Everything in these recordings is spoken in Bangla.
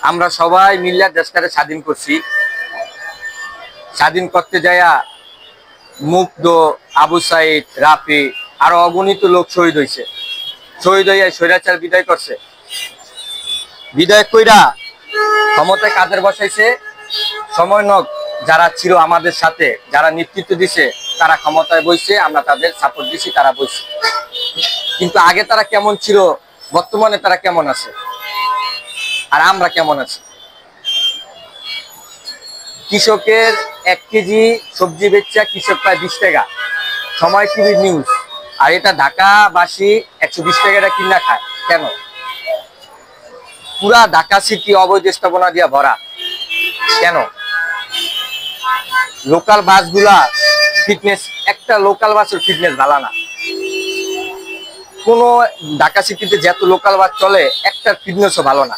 আমরা সবাই মিলে দেশটাকে স্বাধীন করছি। স্বাধীন করতে যাইয়া মুগ্ধ, আবু সাইদ, রাফি আরো অগণিত লোক শহীদ হয়েছে। শহীদ হইয়া স্বৈরাচার বিদায় করছে। বিদায় কইরা ক্ষমতায় কাদের বসাইছে? সমন্বয়ক যারা ছিল আমাদের সাথে, যারা নেতৃত্ব দিছে, তারা ক্ষমতায় বইছে, আমরা তাদের সাপোর্ট দিছি, তারা বইছে। কিন্তু আগে তারা কেমন ছিল, বর্তমানে তারা কেমন আছে, আর আমরা কেমন আছি? কৃষকের 1 কেজি সবজি বেচা কৃষক পায় 20 টাকা, সময় টিভির নিউজ। আর এটা ঢাকাবাসী 120 টাকাটা কিনা খায় কেন? পুরা ঢাকা সিটি অবৈধ স্থাপনা দিয়া ভরা কেন? লোকাল বাসগুলা ফিটনেস, একটা লোকাল বাসের ফিটনেস ভালো না। কোন ঢাকা সিটিতে যত লোকাল বাস চলে, একটা ফিটনেসও ভালো না।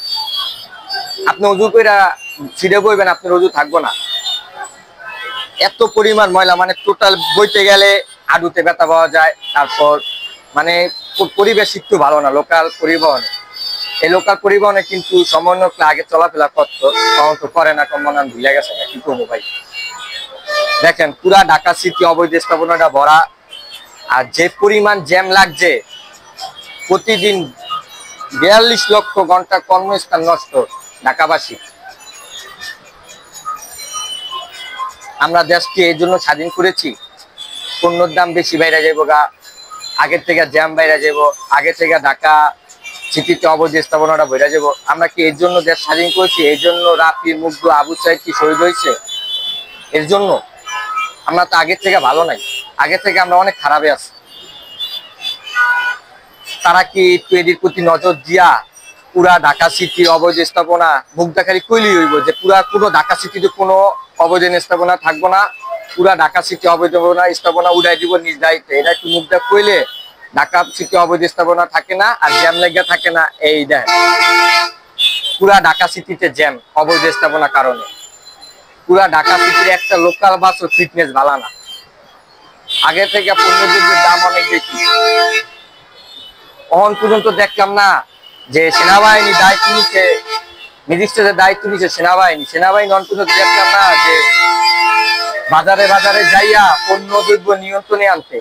আপনি অজু কইরা ছিড়ে বইবেন, আপনার অজু থাকবো না, এত পরিমাণ ময়লা। মানে টোটাল বইতে গেলে আডুতে ব্যথা পাওয়া যায়। তারপর মানে পরিবেশ একটু ভালো না লোকাল পরিবহনে। এই লোকাল পরিবহনে কিন্তু সমন্বয়ক আগে চলাফেরা করতো, তখন তো করে না, কম মনে ভুলে গেছে কি করবো ভাই। দেখেন পুরা ঢাকা সিটি অবৈধ স্থাপনাটা ভরা। আর যে পরিমাণ জ্যাম লাগছে, প্রতিদিন 42 লক্ষ ঘন্টা কর্মস্থান নষ্ট ঢাকাবাসী। আমরা দেশকে এই জন্য স্বাধীন করেছি। পণ্যের দাম বেশি বাইরে যাবো গা, আগের থেকে জ্যাম বাইরে যাবো, আগের থেকে ঢাকা সিটিতে অবৈধ স্থাপনাটা বেড়ে যাবো। আমরা কি এর জন্য দেশ স্বাধীন করেছি? এই জন্য রাফি, মুগ্ধ, আবু সাইদ কি শহীদ হয়েছে? এর জন্য? আমরা তো আগের থেকে ভালো নাই, আগের থেকে আমরা অনেক খারাপে আছি। তারা কি একটু এদের প্রতি নজর দিয়া পুরা ঢাকা সিটি অবৈধ স্থাপনা মুখ দেখারি কইলি হইব যে পুরো ঢাকা সিটিতে কোনো অবৈধ স্থাপনা থাকবো না, পুরা ঢাকা সিটি অবৈধ স্থাপনা উড়াই দিব নিজ দায়িত্বে। এটা একটু মুখ দেখ কইলে ঢাকা সিটি অবৈধ স্থাপনা থাকে না, আর জ্যাম লেগে থাকে না। এই দেখ পুরা ঢাকা সিটিতে জ্যাম অবৈধ স্থাপনার কারণে। পুরা ঢাকা সিটির একটা লোকাল বাসও ফিটনেস ভালো না। আগে থেকে পণ্যদ্রব্যের দাম অনেক বেশি। এখন পর্যন্ত দেখলাম না যে সেনাবাহিনী দায়িত্ব নিচ্ছে, ম্যাজিস্ট্রেটের দায়িত্ব নিচ্ছে সেনাবাহিনী। সেনাবাহিনী এখন পর্যন্ত দেখলাম না যে বাজারে বাজারে যাইয়া পণ্যদ্রব্য নিয়ন্ত্রণে আনতে।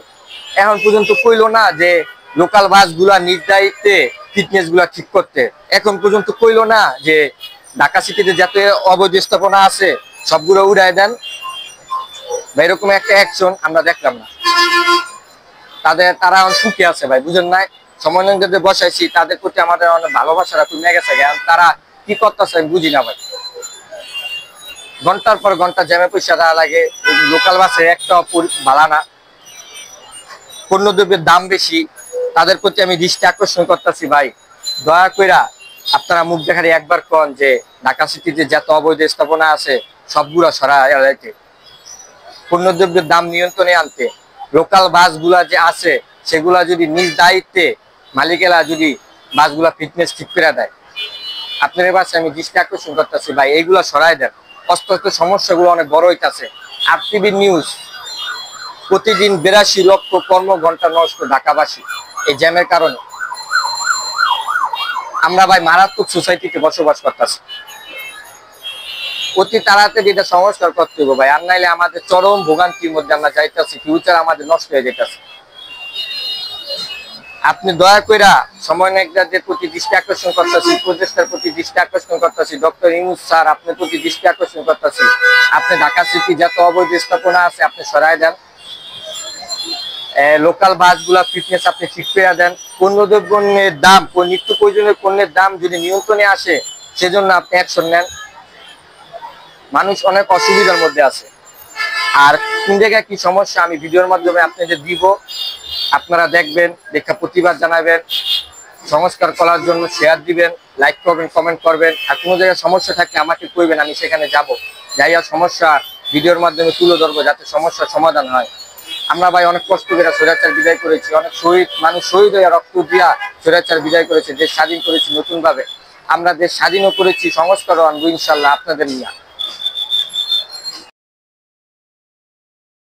এখন পর্যন্ত কইলো না যে লোকাল বাসগুলা নিজ দায়িত্বে ফিটনেস গুলা ঠিক করতে। এখন পর্যন্ত কইলো না যে ঢাকা সিটিতে যাতে অবৈধ স্থাপনা আছে সবগুলো উড়াই দেন। এরকম একটা অ্যাকশন আমরা দেখলাম না। তারা এখন সুখে আছে ভাই, বুঝেন নাই? সমন্বয়কদের বসাইছি, তাদের প্রতি আমাদের অনেক ভালোবাসাটা কমে গেছে। তারা কি করতেছে আমি বুঝি না ভাই। ঘন্টার পর ঘন্টা জ্যামে পয়সা দেওয়া লাগে, লোকাল বাসে একটা ভাড়া না, পণ্যদ্রব্যের দাম বেশি। তাদের প্রতি আমি দৃষ্টি আকর্ষণ করতেছি ভাই, দয়া কইরা আপনারা মুখ দেখারে একবার কন যে ঢাকা সিটিতে যত অবৈধ স্থাপনা আছে সবগুলা সরাইতে, পণ্যদ্রব্যের দাম নিয়ন্ত্রণে আনতে। লোকাল বাসগুলা যে আছে সেগুলা যদি নিজ দায়িত্বে মালিকেরা যদি বাসগুলা ফিটনেস ঠিক করে দেয়, আপনার বাসে আমি দৃষ্টি আকর্ষণ করতেছি ভাই, এইগুলা সরাই দেন। আস্তে আস্তে সমস্যাগুলো অনেক বড় হইতেছে। আর টিভি নিউজ প্রতিদিন 82 লক্ষ কর্মঘন্টা নষ্ট ঢাকাবাসী এই জ্যামের কারণে। আমরা ভাই মারাত্মক সোসাইটিতে বসবাস করতেছি। অতি তাড়াতাড়ি এটা সংস্কার করতে হবে ভাই, আর নাইলে আমাদের চরম ভোগান্তির মধ্যে আমরা যাইতেছি, ফিউচার আমাদের নষ্ট হয়ে যেতেছে। আপনি দয়া কইরা সমন্বয়কদের প্রতি দৃষ্টি আকর্ষণ করতেছি, উপদেষ্টার প্রতি দৃষ্টি আকর্ষণ করতেছি, ডক্টর ইউনূস স্যার আপনার প্রতি দৃষ্টি আকর্ষণ করতেছি। আপনি ঢাকা সিটি যত অবৈধ স্থাপনা আছে আপনি সরাই দেন। লোকাল বাসগুলা ফিটনেস আপনি ঠিক করে দেন। পণ্যদ্রব্যের দাম, নিত্য প্রয়োজনীয় পণ্যের দাম যদি নিয়ন্ত্রণে আসে সেজন্য আপনি অ্যাকশন নেন। মানুষ অনেক অসুবিধার মধ্যে আছে। আর কোন জায়গায় কি সমস্যা আমি ভিডিওর মাধ্যমে আপনাদের দিব, আপনারা দেখবেন, দেখে প্রতিবাদ জানাবেন, সংস্কার করার জন্য শেয়ার দিবেন, লাইক করবেন, কমেন্ট করবেন। আর কোনো জায়গায় সমস্যা থাকলে আমাকে কইবেন, আমি সেখানে যাব, যাইয়া সমস্যা ভিডিওর মাধ্যমে তুলে ধরবো যাতে সমস্যার সমাধান হয়। আমরা ভাই অনেক কষ্ট করে স্বৈরাচার বিদায় করেছি, অনেক মানুষ শহীদ হয়ে রক্ত দিয়া স্বৈরাচার বিদায় করেছে, দেশ স্বাধীন করেছি নতুন ভাবে। আমরা দেশ স্বাধীনও করেছি, সংস্কারও আনবো ইনশাল্লাহ আপনাদের নিয়ে।